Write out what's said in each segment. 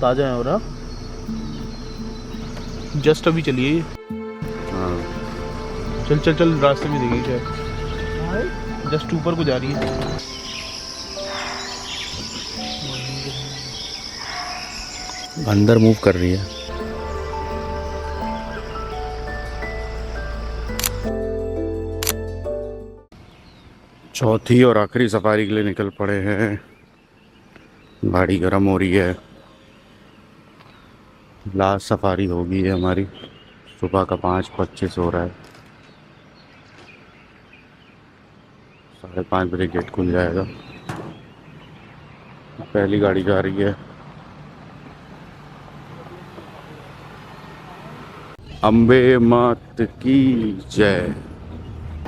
ताज़ा है। और जस्ट अभी चलिए। हाँ। चल चल चल, रास्ते में देगी शायद, जस्ट ऊपर को जा रही है। अंदर मूव कर रही है। चौथी और आखिरी सफारी के लिए निकल पड़े हैं। गाड़ी गर्म हो रही है। लास्ट सफारी होगी है हमारी। सुबह का 5:25 हो रहा है। 5:30 गेट खुल जाएगा। पहली गाड़ी जा रही है। अम्बे मात की जय।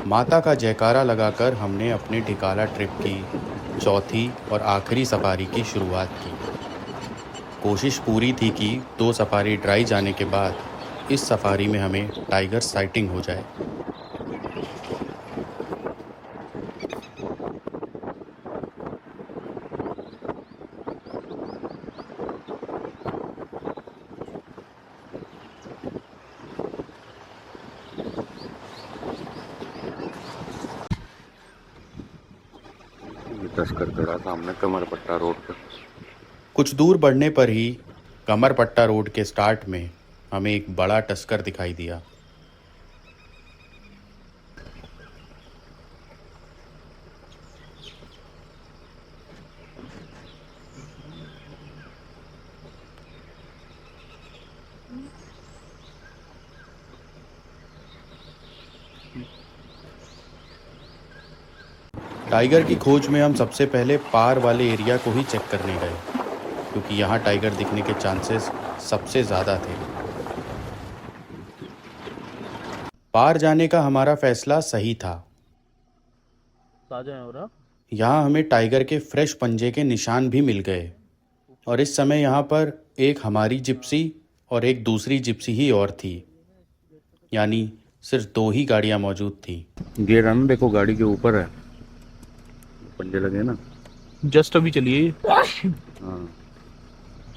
माता का जयकारा लगाकर हमने अपने ढिकाला ट्रिप की चौथी और आखिरी सफारी की शुरुआत की। कोशिश पूरी थी कि 2 सफारी ड्राई जाने के बाद इस सफारी में हमें टाइगर साइटिंग हो जाए। तस्कर खड़ा सामने कमरपट्टा रोड पर। कुछ दूर बढ़ने पर ही कमरपट्टा रोड के स्टार्ट में हमें एक बड़ा टस्कर दिखाई दिया। टाइगर की खोज में हम सबसे पहले पार वाले एरिया को ही चेक करने गए, क्योंकि यहाँ टाइगर दिखने के चांसेस सबसे ज़्यादा थे। पार जाने का हमारा फैसला सही था। ताज़ा है। और यहाँ हमें टाइगर के फ्रेश पंजे के निशान भी मिल गए। और इस समय यहाँ पर एक हमारी जिप्सी और एक दूसरी जिप्सी ही और थी, यानी सिर्फ 2 ही गाड़ियाँ मौजूद थी। ये रन देखो, गाड़ी के ऊपर है, पंजे लगे ना। जस्ट अभी चलिए। हाँ।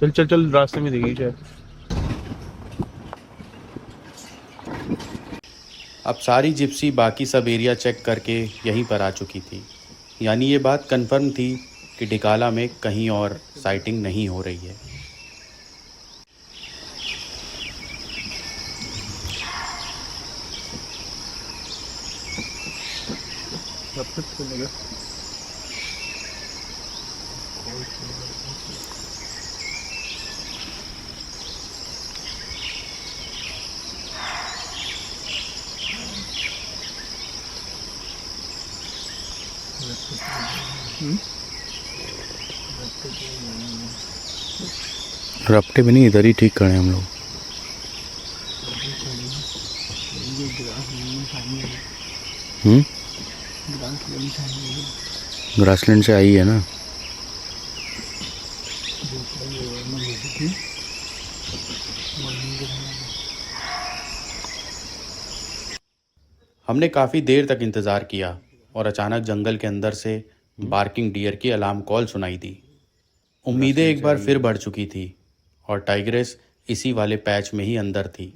चल चल चल, रास्ते में देगी शायद। अब सारी जिप्सी बाकी सब एरिया चेक करके यहीं पर आ चुकी थी, यानी ये बात कंफर्म थी कि ढिकाला में कहीं और साइटिंग नहीं हो रही है। रफ्ते भी नहीं, इधर ही ठीक करें हम लोग। ग्रासलैंड से आई है ना। हमने काफ़ी देर तक इंतज़ार किया और अचानक जंगल के अंदर से बार्किंग डियर की अलार्म कॉल सुनाई दी। उम्मीदें एक बार फिर बढ़ चुकी थी और टाइग्रेस इसी वाले पैच में ही अंदर थी।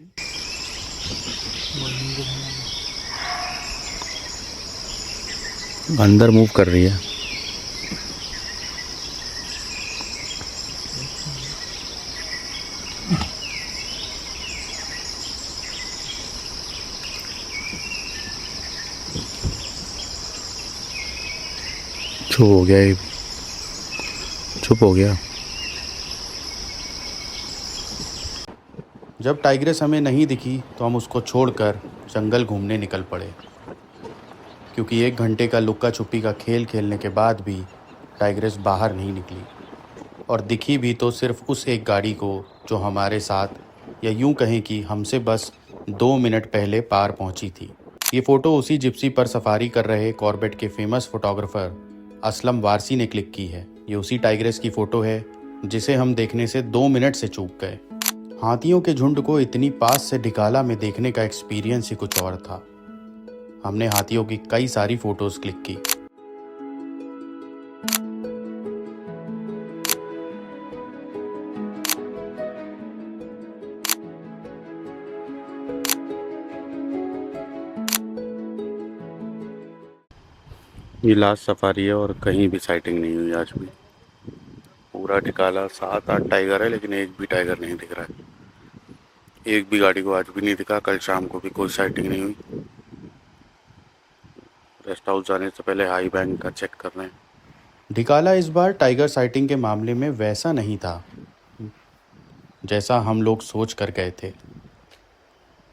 अंदर मूव कर रही है। चुप हो गया, ये चुप हो गया। जब टाइग्रेस हमें नहीं दिखी तो हम उसको छोड़कर जंगल घूमने निकल पड़े, क्योंकि 1 घंटे का लुक्का छुपी का खेल खेलने के बाद भी टाइग्रेस बाहर नहीं निकली, और दिखी भी तो सिर्फ उस एक गाड़ी को जो हमारे साथ, या यूं कहें कि हमसे बस 2 मिनट पहले पार पहुंची थी। ये फ़ोटो उसी जिप्सी पर सफारी कर रहे कॉर्बेट के फेमस फोटोग्राफर असलम वारसी ने क्लिक की है। ये उसी टाइग्रेस की फ़ोटो है जिसे हम देखने से 2 मिनट से चूक गए। हाथियों के झुंड को इतनी पास से ढिकाला में देखने का एक्सपीरियंस ही कुछ और था। हमने हाथियों की कई सारी फ़ोटोज़ क्लिक की। ये लास्ट सफारी है और कहीं भी साइटिंग नहीं हुई आज भी। पूरा टिकाला 7-8 टाइगर है, लेकिन एक भी टाइगर नहीं दिख रहा है। एक भी गाड़ी को आज भी नहीं दिखा। कल शाम को भी कोई साइटिंग नहीं हुई। रेस्ट हाउस जाने से पहले हाई बैंक का चेक कर रहे हैं। ढिकाला इस बार टाइगर साइटिंग के मामले में वैसा नहीं था जैसा हम लोग सोच कर गए थे।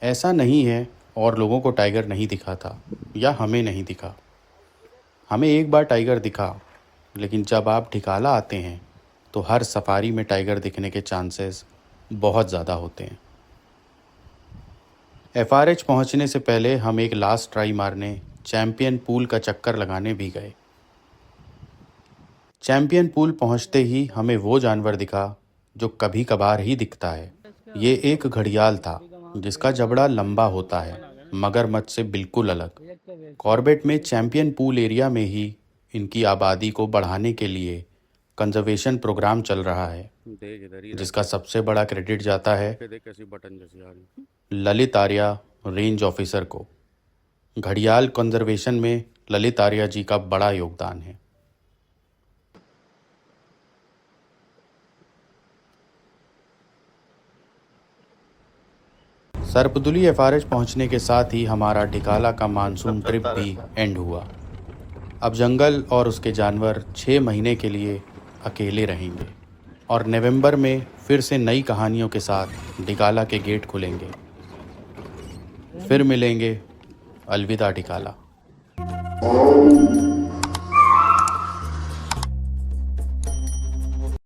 ऐसा नहीं है और लोगों को टाइगर नहीं दिखा था या हमें नहीं दिखा। हमें एक बार टाइगर दिखा, लेकिन जब आप ढिकाला आते हैं तो हर सफारी में टाइगर दिखने के चांसेस बहुत ज़्यादा होते हैं। FRH पहुंचने से पहले हम एक लास्ट ट्राई मारने चैंपियन पूल का चक्कर लगाने भी गए। चैंपियन पूल पहुंचते ही हमें वो जानवर दिखा जो कभी कभार ही दिखता है। ये एक घड़ियाल था जिसका जबड़ा लंबा होता है, मगरमच्छ से बिल्कुल अलग। कॉर्बेट में चैंपियन पूल एरिया में ही इनकी आबादी को बढ़ाने के लिए कंजर्वेशन प्रोग्राम चल रहा है, जिसका सबसे बड़ा क्रेडिट जाता है ललित आर्या रेंज ऑफिसर को। घड़ियाल कंजर्वेशन में ललित आर्या जी का बड़ा योगदान है। सर्पदुली FRH पहुंचने के साथ ही हमारा ढिकाला का मानसून ट्रिप भी एंड हुआ। अब जंगल और उसके जानवर 6 महीने के लिए अकेले रहेंगे और नवंबर में फिर से नई कहानियों के साथ ढिकाला के गेट खुलेंगे। फिर मिलेंगे। अलविदा ढिकाला।